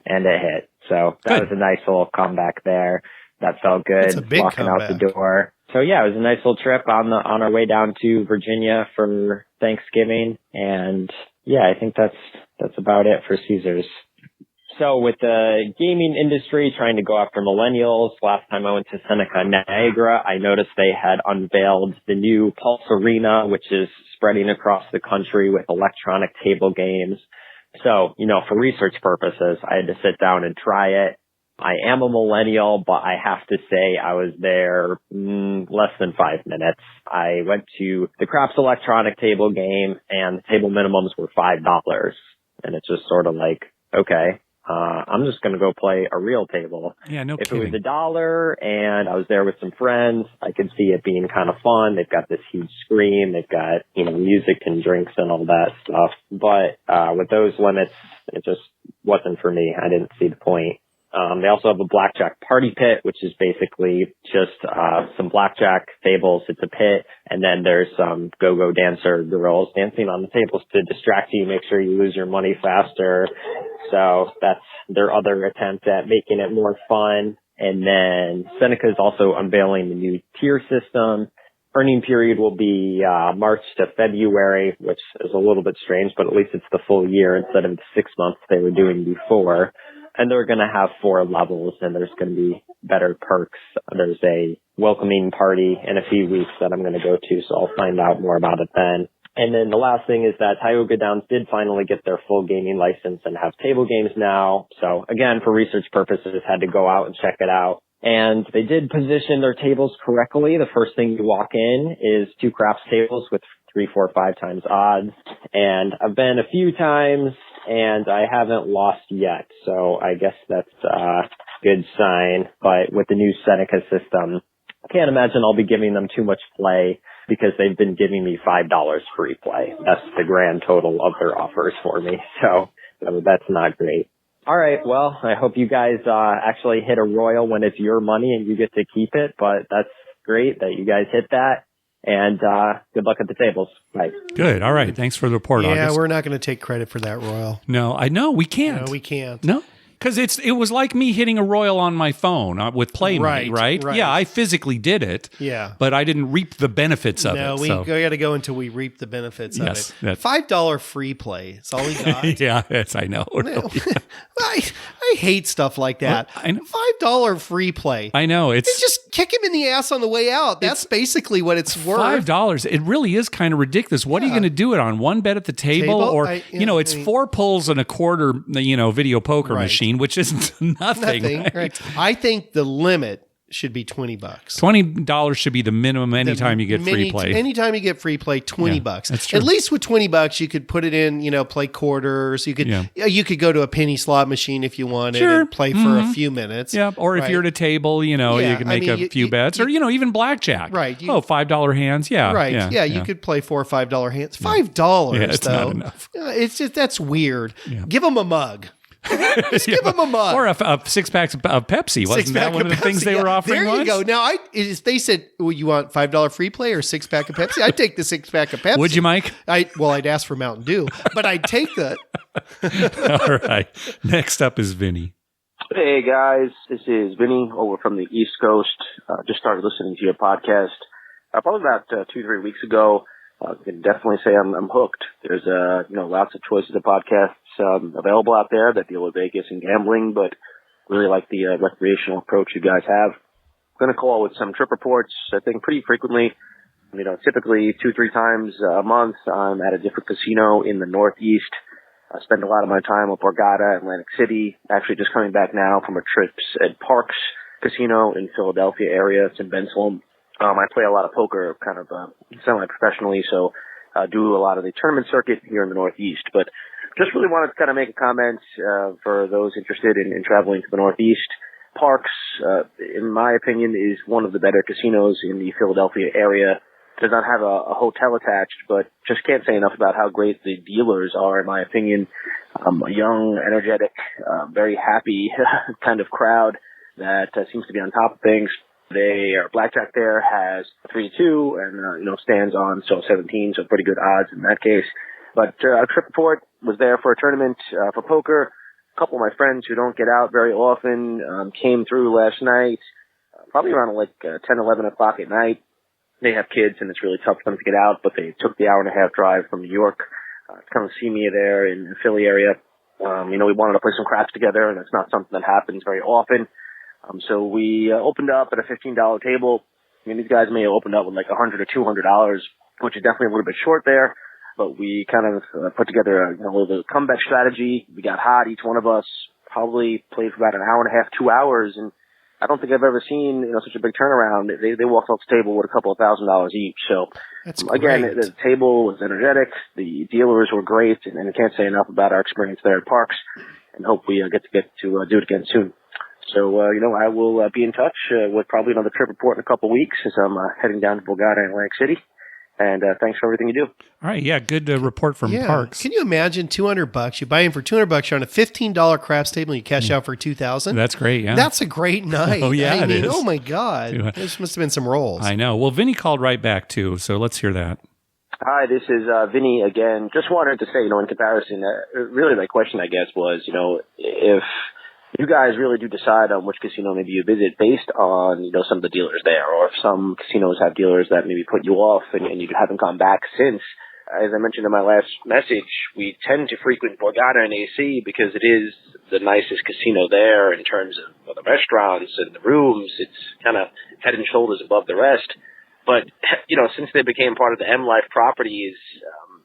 Speaker 8: And it hit. So that was a nice little comeback there. That felt good.
Speaker 2: That's a big
Speaker 8: walking
Speaker 2: comeback.
Speaker 8: out the door. So yeah, it was a nice little trip on our way down to Virginia for Thanksgiving. And yeah, I think that's about it for Cedars. So with the gaming industry trying to go after millennials, last time I went to Seneca, Niagara, I noticed they had unveiled the new Pulse Arena, which is spreading across the country with electronic table games. So, for research purposes, I had to sit down and try it. I am a millennial, but I have to say I was there less than 5 minutes. I went to the Craps electronic table game and the table minimums were $5. And it's just sort of like, okay, I'm just going to go play a real table.
Speaker 1: Yeah, no
Speaker 8: If
Speaker 1: kidding.
Speaker 8: it was $1 and I was there with some friends, I could see it being kind of fun. They've got this huge screen. They've got, music and drinks and all that stuff. But with those limits, it just wasn't for me. I didn't see the point. They also have a blackjack party pit, which is basically just some blackjack tables. It's a pit, and then there's some go-go dancer girls dancing on the tables to distract you, make sure you lose your money faster. So that's their other attempt at making it more fun. And then Seneca is also unveiling the new tier system. Earning period will be March to February, which is a little bit strange, but at least it's the full year instead of the 6 months they were doing before. And they're going to have 4 levels, and there's going to be better perks. There's a welcoming party in a few weeks that I'm going to go to, so I'll find out more about it then. And then the last thing is that Tioga Downs did finally get their full gaming license and have table games now. So again, for research purposes, had to go out and check it out. And they did position their tables correctly. The first thing you walk in is 2 craps tables with 3, 4, 5 times odds. And I've been a few times and I haven't lost yet. So I guess that's a good sign. But with the new Seneca system, I can't imagine I'll be giving them too much play because they've been giving me $5 free play. That's the grand total of their offers for me. So that's not great. All right. Well, I hope you guys actually hit a royal when it's your money and you get to keep it. But that's great that you guys hit that. And good luck at the tables. Bye.
Speaker 1: Good. All right. Thanks for the report,
Speaker 2: Yeah,
Speaker 1: August.
Speaker 2: we're not going to take credit for that royal.
Speaker 1: No, I know. We can't.
Speaker 2: No, we can't.
Speaker 1: No. Because it was like me hitting a royal on my phone with Play Money, right? Yeah, I physically did it.
Speaker 2: Yeah.
Speaker 1: But I didn't reap the benefits of it.
Speaker 2: No, we got to go until we reap the benefits of it. $5 free play. It's all we got.
Speaker 1: Yeah, yes, I know.
Speaker 2: I hate stuff like that. $5 free play.
Speaker 1: I know.
Speaker 2: It's just kick him in the ass on the way out. That's basically what it's worth.
Speaker 1: $5. It really is kind of ridiculous. What are you going to do it on? One bet at the table? Or, it's 4 pulls and a quarter, video poker machine, which is nothing.
Speaker 2: Right? I think the limit should be $20.
Speaker 1: $20 should be the minimum anytime you get free play.
Speaker 2: Anytime you get free play, $20.
Speaker 1: That's true.
Speaker 2: At least with $20, you could put it in, play quarters. You could go to a penny slot machine if you wanted and play for a few minutes.
Speaker 1: Yeah. Or if you're at a table, you can make a few bets or, even blackjack.
Speaker 2: Right.
Speaker 1: $5 hands. Yeah.
Speaker 2: Right. Yeah. You could play $4 or $5 hands. $5
Speaker 1: it's
Speaker 2: though.
Speaker 1: Not enough.
Speaker 2: It's just, that's weird.
Speaker 1: Yeah.
Speaker 2: Give them a mug. Just give them a mug.
Speaker 1: Or a 6-pack of Pepsi. Wasn't that one of the things they were offering
Speaker 2: There you go. Now, if they said, well, you want $5 free play or 6-pack of Pepsi, I'd take the 6-pack of Pepsi.
Speaker 1: Would you, Mike?
Speaker 2: I'd ask for Mountain Dew, but I'd take that.
Speaker 1: All right. Next up is Vinny.
Speaker 9: Hey, guys. This is Vinny over from the East Coast. Just started listening to your podcast probably about 2-3 weeks ago. I can definitely say I'm hooked. There's lots of choices of podcasts available out there that deal with Vegas and gambling, but really like the recreational approach you guys have. I'm going to call with some trip reports, I think, pretty frequently. Typically 2-3 times a month, I'm at a different casino in the Northeast. I spend a lot of my time at Borgata, Atlantic City. Actually, just coming back now from a trip at Parx Casino in Philadelphia area. It's in Bensalem. I play a lot of poker, kind of semi-professionally, so do a lot of the tournament circuit here in the Northeast. But just really wanted to kind of make a comment for those interested in traveling to the Northeast. Parx, in my opinion, is one of the better casinos in the Philadelphia area. Does not have a hotel attached, but just can't say enough about how great the dealers are, in my opinion. A young, energetic, very happy kind of crowd that seems to be on top of things. Blackjack there has 3-2 and, stands on 17, so pretty good odds in that case. But Trip Report was there for a tournament for poker. A couple of my friends who don't get out very often came through last night, probably around 10, 11 o'clock at night. They have kids, and it's really tough for them to get out, but they took the hour-and-a-half drive from New York to come and see me there in the Philly area. We wanted to play some craps together, and it's not something that happens very often. So we opened up at a $15 table. These guys may have opened up with $100 or $200, which is definitely a little bit short there. But we kind of put together a little comeback strategy. We got hot, each one of us, probably played for about an hour and a half, 2 hours. And I don't think I've ever seen such a big turnaround. They walked off the table with a couple of $1,000s each. So again, the table was energetic. The dealers were great, and I can't say enough about our experience there at Parx. And hope we get to do it again soon. So, I will be in touch with probably another trip report in a couple of weeks as I'm heading down to Borgata and Atlantic City. And thanks for everything you do.
Speaker 1: All right. Yeah. Good report from Parx.
Speaker 2: Can you imagine $200? You buy in for $200, you're on a $15 craps table, and you cash out for $2,000.
Speaker 1: That's great. Yeah.
Speaker 2: That's a great night.
Speaker 1: Oh, yeah. It is.
Speaker 2: Oh, my God. This must have been some rolls.
Speaker 1: I know. Well, Vinny called right back, too. So let's hear that.
Speaker 9: Hi, this is Vinny again. Just wanted to say, in comparison, really my question, I guess, was, if you guys really do decide on which casino maybe you visit based on, some of the dealers there, or if some casinos have dealers that maybe put you off and you haven't gone back since, as I mentioned in my last message, we tend to frequent Borgata and AC because it is the nicest casino there in terms of the restaurants and the rooms. It's kind of head and shoulders above the rest. But, since they became part of the M Life properties,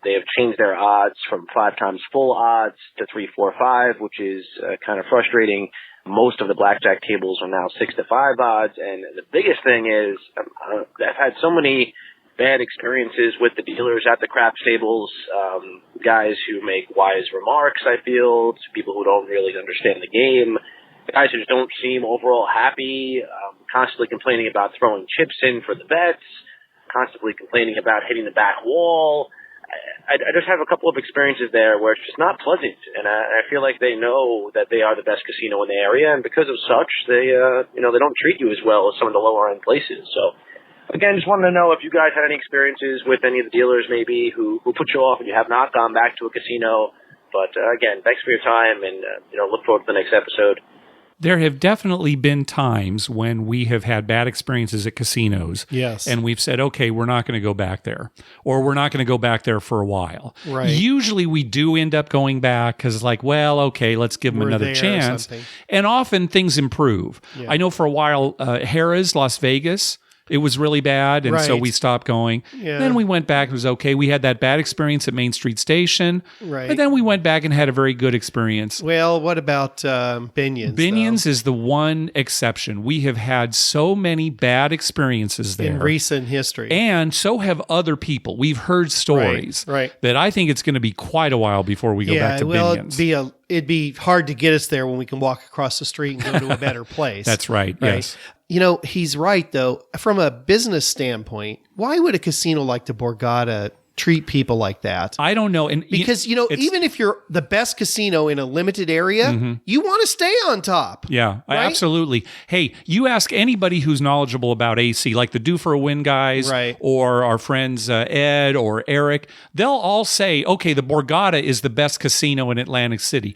Speaker 9: they have changed their odds from 5 times full odds to 3, 4, 5, which is kind of frustrating. Most of the blackjack tables are now 6 to 5 odds. And the biggest thing is I've had so many bad experiences with the dealers at the craps tables, guys who make wise remarks, I feel, to people who don't really understand the game, guys who just don't seem overall happy, constantly complaining about throwing chips in for the bets, constantly complaining about hitting the back wall. I just have a couple of experiences there where it's just not pleasant, and I feel like they know that they are the best casino in the area, and because of such, they don't treat you as well as some of the lower end places. So, again, just wanted to know if you guys had any experiences with any of the dealers maybe who put you off and you have not gone back to a casino. But again, thanks for your time, and look forward to the next episode.
Speaker 1: There have definitely been times when we have had bad experiences at casinos.
Speaker 2: Yes.
Speaker 1: And we've said, okay, we're not going to go back there, or we're not going to go back there for a while.
Speaker 2: Right.
Speaker 1: Usually we do end up going back because okay, let's give them another chance. And often things improve. Yeah. I know for a while, Harrah's, Las Vegas, it was really bad, and so we stopped going. Yeah. Then we went back. It was okay. We had that bad experience at Main Street Station. Right. And then we went back and had a very good experience.
Speaker 2: Well, what about Binion's?
Speaker 1: Binion's is the one exception. We have had so many bad experiences there.
Speaker 2: In recent history.
Speaker 1: And so have other people. We've heard stories that I think it's going to be quite a while before we go back to Binion's.
Speaker 2: It'd be hard to get us there when we can walk across the street and go to a better place.
Speaker 1: That's right, yes.
Speaker 2: He's right, though. From a business standpoint, why would a casino like the Borgata treat people like that?
Speaker 1: I don't know. And
Speaker 2: because, even if you're the best casino in a limited area, you want to stay on top.
Speaker 1: Yeah, right? Absolutely. Hey, you ask anybody who's knowledgeable about AC, like the Due for a Win guys, or our friends Ed or Eric, they'll all say, okay, the Borgata is the best casino in Atlantic City.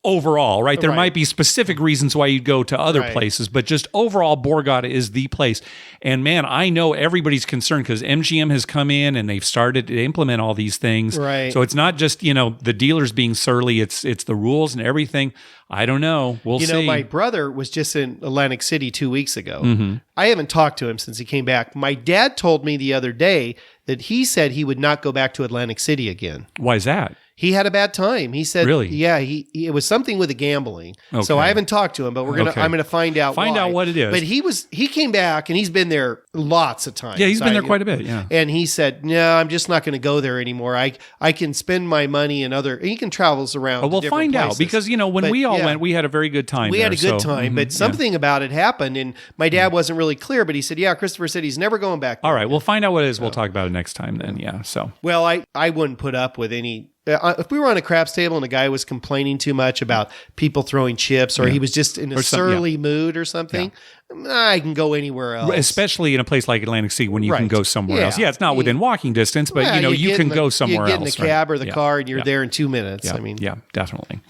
Speaker 1: Overall, right? There might be specific reasons why you'd go to other places, but just overall, Borgata is the place. And man, I know everybody's concerned because MGM has come in and they've started to implement all these things.
Speaker 2: Right.
Speaker 1: So it's not just, the dealers being surly, it's the rules and everything. I don't know. We'll see.
Speaker 2: My brother was just in Atlantic City 2 weeks ago. I haven't talked to him since he came back. My dad told me the other day that he said he would not go back to Atlantic City again.
Speaker 1: Why is that?
Speaker 2: He had a bad time. He said,
Speaker 1: really?
Speaker 2: Yeah, it was something with the gambling. Okay. So I haven't talked to him, but I'm going to find out
Speaker 1: Find out what it is.
Speaker 2: But he came back and he's been there lots of times.
Speaker 1: Yeah, he's been there quite a bit, yeah.
Speaker 2: And he said, no, I'm just not going to go there anymore. I can spend my money in he can travel around to different
Speaker 1: find
Speaker 2: places.
Speaker 1: Out, because, when we all went, we had a very good time
Speaker 2: We had a good time, but something about it happened, and my dad wasn't really clear, but he said, yeah, Christopher said he's never going back there.
Speaker 1: All right, we'll find out what it is. We'll talk about it next time then, yeah. So.
Speaker 2: Well, I wouldn't put up with any... if we were on a craps table and a guy was complaining too much about people throwing chips, or he was just in a surly mood or something, I can go anywhere else.
Speaker 1: Especially in a place like Atlantic City when you can go somewhere else. Yeah, it's not within walking distance, but you can go somewhere else.
Speaker 2: You get in the cab or the car and you're there in 2 minutes.
Speaker 1: Yeah, definitely.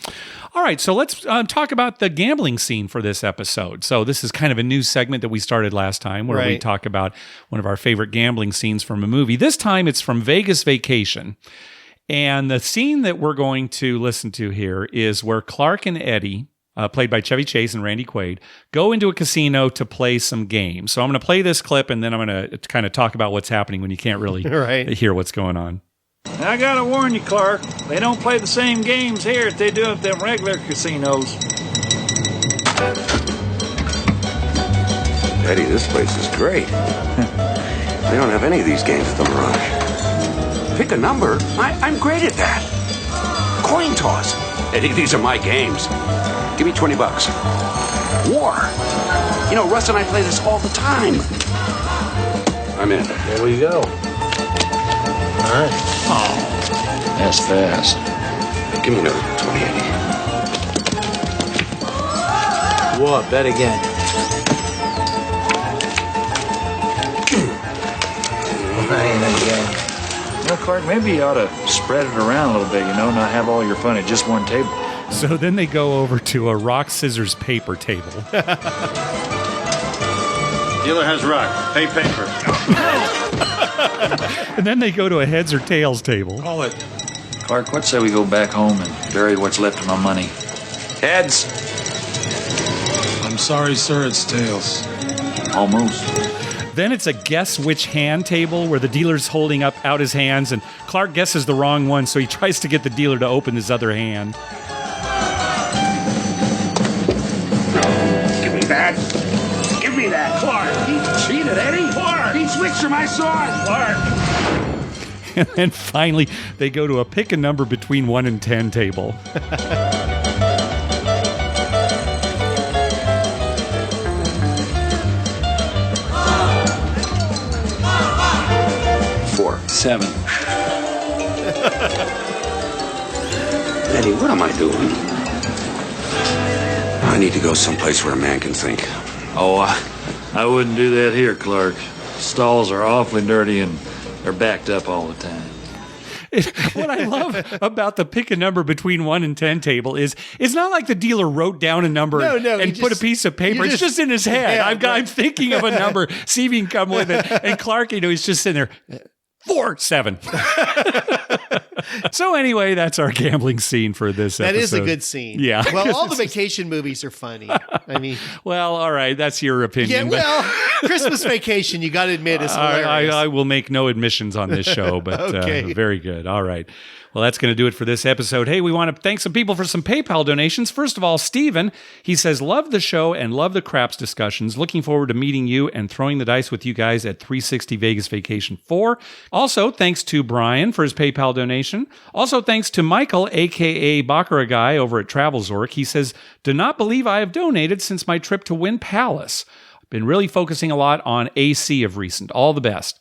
Speaker 1: All right, so let's talk about the gambling scene for this episode. So this is kind of a new segment that we started last time where we talk about one of our favorite gambling scenes from a movie. This time it's from Vegas Vacation. And the scene that we're going to listen to here is where Clark and Eddie, played by Chevy Chase and Randy Quaid, go into a casino to play some games. So I'm going to play this clip, and then I'm going to kind of talk about what's happening when you can't really hear what's going on.
Speaker 10: I got to warn you, Clark, they don't play the same games here as they do at them regular casinos.
Speaker 11: Eddie, this place is great. They don't have any of these games at the Mirage. Pick a number. I'm great at that. Coin toss. Eddie, these are my games. Give me $20. War. Russ and I play this all the time. I'm in.
Speaker 12: There we go. All right.
Speaker 11: Oh, that's fast. Give me another 20, Eddie.
Speaker 12: What? Bet again.
Speaker 10: Again. Clark, maybe you ought to spread it around a little bit, not have all your fun at just one table.
Speaker 1: So then they go over to a rock, scissors, paper table.
Speaker 13: Dealer has rock. Pay paper.
Speaker 1: And then they go to a heads or tails table.
Speaker 10: Call it. Clark, what say we go back home and bury what's left of my money?
Speaker 11: Heads.
Speaker 12: I'm sorry, sir, it's tails.
Speaker 10: Almost.
Speaker 1: Then it's a guess which hand table where the dealer's holding out his hands and Clark guesses the wrong one, so he tries to get the dealer to open his other hand.
Speaker 11: Give me that. Give me that. Clark, he cheated, Eddie. Clark, he switched to my sword. Clark.
Speaker 1: And then finally, they go to a pick a number between 1 and 10 table.
Speaker 10: 7.
Speaker 11: Eddie, what am I doing? I need to go someplace where a man can think.
Speaker 10: Oh, I wouldn't do that here, Clark. Stalls are awfully dirty and they're backed up all the time.
Speaker 1: What I love about the pick a number between 1 and 10 table is it's not like the dealer wrote down a number and put a piece of paper. It's just in his head. I'm thinking of a number, see if he can come with it. And Clark, he's just sitting there. 4, 7. So anyway, that's our gambling scene for this episode.
Speaker 2: That is a good scene.
Speaker 1: Yeah.
Speaker 2: Well, all the vacation movies are funny. I mean,
Speaker 1: well, all right, that's your opinion.
Speaker 2: Yeah, well, Christmas Vacation, you got to admit, is hilarious.
Speaker 1: I will make no admissions on this show, but
Speaker 2: okay.
Speaker 1: Very good. All right. Well, that's going to do it for this episode. Hey, we want to thank some people for some PayPal donations. First of all, Steven, he says, love the show and love the craps discussions. Looking forward to meeting you and throwing the dice with you guys at 360 Vegas Vacation 4. Also, thanks to Brian for his PayPal donation. Also, thanks to Michael, a.k.a. Baccarat Guy over at TravelZork. He says, do not believe I have donated since my trip to Wynn Palace. I've been really focusing a lot on AC of recent. All the best.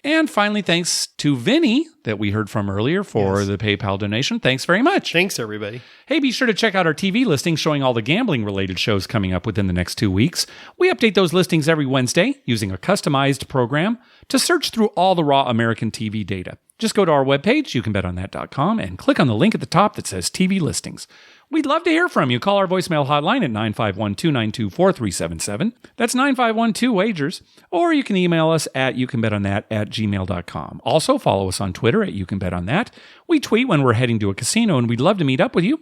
Speaker 1: And finally, thanks to Vinny that we heard from earlier for the PayPal donation. Thanks very much.
Speaker 2: Thanks, everybody.
Speaker 1: Hey, be sure to check out our TV listings showing all the gambling-related shows coming up within the next 2 weeks. We update those listings every Wednesday using a customized program to search through all the raw American TV data. Just go to our webpage, youcanbetonthat.com, and click on the link at the top that says TV listings. We'd love to hear from you. Call our voicemail hotline at 951-292-4377. That's 951-2-WAGERS. Or you can email us at youcanbetonthat@gmail.com. Also, follow us on Twitter at youcanbetonthat. We tweet when we're heading to a casino, and we'd love to meet up with you.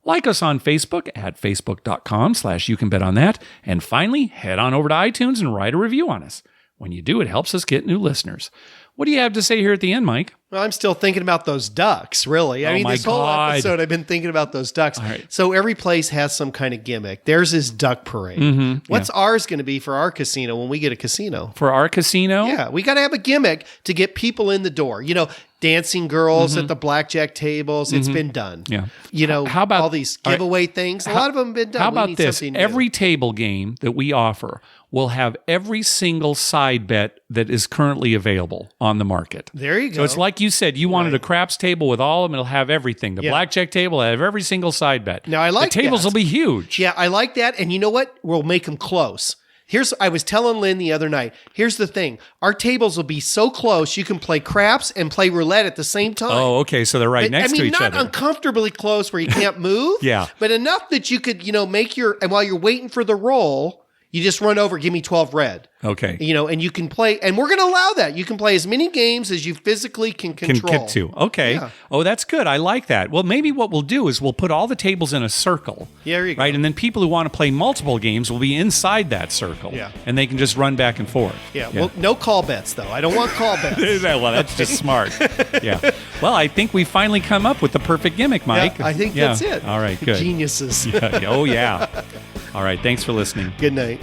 Speaker 1: Like us on Facebook at facebook.com/youcanbetonthat. And finally, head on over to iTunes and write a review on us. When you do, it helps us get new listeners. What do you have to say here at the end, Mike?
Speaker 2: Well, I'm still thinking about those ducks, really. I mean, this whole episode, I've been thinking about those ducks.
Speaker 1: Right.
Speaker 2: So every place has some kind of gimmick. There's this duck parade.
Speaker 1: Mm-hmm.
Speaker 2: What's ours going to be for our casino when we get a casino?
Speaker 1: For our casino?
Speaker 2: Yeah, we got to have a gimmick to get people in the door. You know, dancing girls at the blackjack tables. It's been done.
Speaker 1: Yeah.
Speaker 2: You know, how about all these giveaway things? A lot of them have been done.
Speaker 1: How about this? Every table game that we offer will have every single side bet that is currently available on the market.
Speaker 2: There you go.
Speaker 1: So it's like you said, you wanted a craps table with all of them. It'll have everything. The blackjack table will have every single side bet.
Speaker 2: Now, I like
Speaker 1: the tables will be huge.
Speaker 2: Yeah, I like that. And you know what? We'll make them close. I was telling Lynn the other night, here's the thing. Our tables will be so close, you can play craps and play roulette at the same time.
Speaker 1: Oh, okay. So they're right next to each other.
Speaker 2: Not uncomfortably close where you can't move.
Speaker 1: Yeah.
Speaker 2: But enough that you could, make and while you're waiting for the roll, you just run over, give me 12 red.
Speaker 1: Okay.
Speaker 2: And you can play, and we're going to allow that. You can play as many games as you physically can control.
Speaker 1: Can get to. Okay. Yeah. Oh, that's good. I like that. Well, maybe what we'll do is we'll put all the tables in a circle.
Speaker 2: Yeah, there you go.
Speaker 1: Right? And then people who want to play multiple games will be inside that circle.
Speaker 2: Yeah.
Speaker 1: And they can just run back and forth.
Speaker 2: Yeah. Well, no call bets, though. I don't want call bets.
Speaker 1: Well, that's just smart. Yeah. Well, I think we finally come up with the perfect gimmick, Mike.
Speaker 2: Yeah, I think that's it.
Speaker 1: All right, good.
Speaker 2: Geniuses.
Speaker 1: Oh, yeah. All right. Thanks for listening.
Speaker 2: Good night.